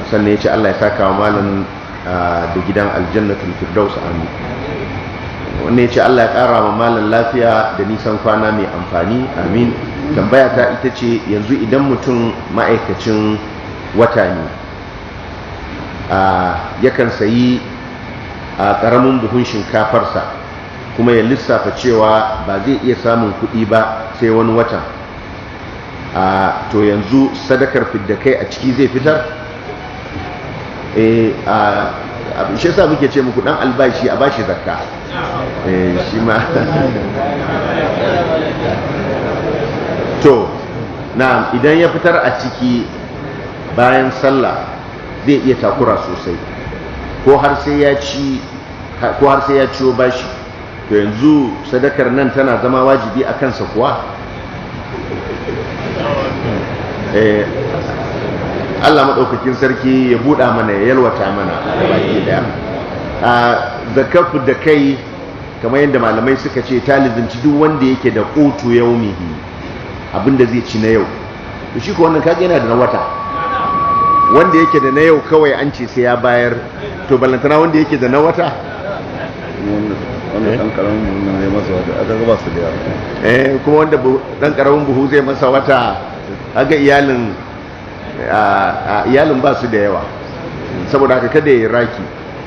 sannan ya ce Allah ya saka wa malam da gidan aljannatul firdaus amin. wannan ya ce Allah ya ƙara wa malam lafiya da nisan kwana mai amfani amin. Tambaya ta ita ce, yanzu idan mutum ma'aikacin wata ne yakan sayi ƙaramin buhun shinkafarsa kuma ya lissafa cewa ba zai iya samun kuɗi ba sai wani watan, to yanzu sadakar fiddakai a ciki zai fitar? Shi yasa muke ce muku dan albashi a bashi zakka. Shi ma to na idan ya fitar a ciki bayan sallah zai iya takura sosai, ko har sai ya ciwo bashi, to yanzu sadakar nan tana zama wajibi a kansa kuwa? Allah maɗaukakin sarki ya buɗa mana, ya yalwata mana baki daya. Zakatu da kai, kamar yadda malamai suka ce, ta lizinci duk wanda yake da qutu yaumihi, abinda zai ci na yau. To shi ko wannan kage yana da na wata, wanda yake da na yau kawai an ce sai ya bayar, to ballantana wanda yake da na wata. Wanda ɗan ƙaramin buhu zai masa wata, aka gaba su da yawa. Kuma wanda ɗan ƙaramin buhu zai masa wata, aga iyalin ba su da yawa, saboda haka kada ya raki.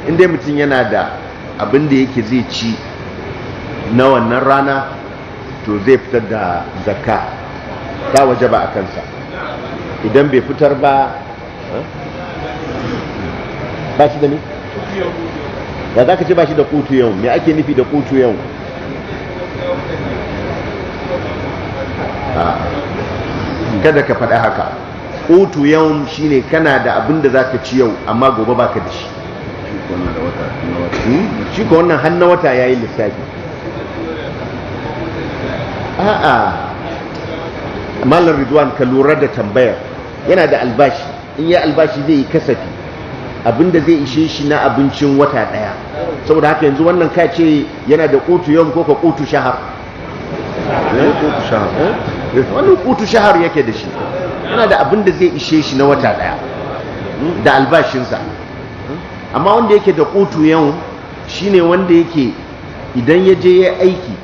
Inda mutum yana da abin da yake zai ci na wannan rana, to zai fitar da zakka, ta waje ba a kansa. Idan bai fitar ba shi da ne? Ya za ka ce ba shi da kutu yau? Me ake nufi da kutu yau? Kada ka faɗa haka. Kutu yau shine kana da abin da za ka ci yau amma gobe ba ka da shi. Shi ko wannan har na wata ya yi lissafi. Malam Ridwan, ka lura da tambayar. Yana da albashi, in ya albashi zai yi kasafi, abinda zai ishe shi na abincin wata daya. Saboda haka yanzu wannan ka ce yana da kutu yau ko ka kutu shahar? Wannan kutu shahar yake da shi, yana da abinda zai ishe shi na wata daya da albashinsa. Amma wanda yake da kutu yau shine wanda yake idan ya je ya aiki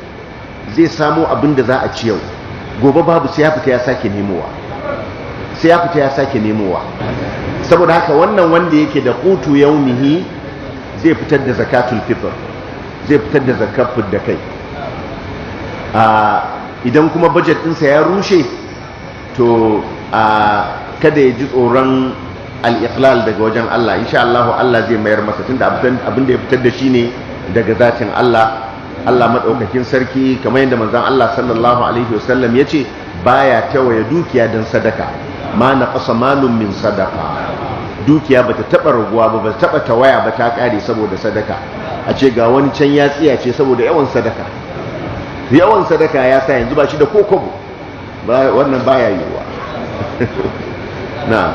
zai samu abinda za a ci yau, gobe babu sai ya fita ya sake nemowa. Saboda haka wannan wanda yake da qutu yaumihi zai fitar da zakatul fitr, zai fitar da zakat da kai. Idan kuma budget ɗinsa ya rushe, to kada ya ji tsoron al-iqlal daga wajen Allah. Insha Allah Allah zai mayar masa, tunda abin da ya fitar da shi ne daga zatin Allah madaukakin sarki, kamar yadda manzon Allah sallallahu alaihi wasallam yace baya tawaye dukiya dan sadaka. Ma naqasa malun min sadaka, dukiya bata taba raguwa ba, bata taba tawaya ba, ta kare saboda sadaka. A ce ga wani can ya tsiya ce saboda yawan sadaka ya sa yanzu ba shi da kokobo, wannan baya yiwuwa. Na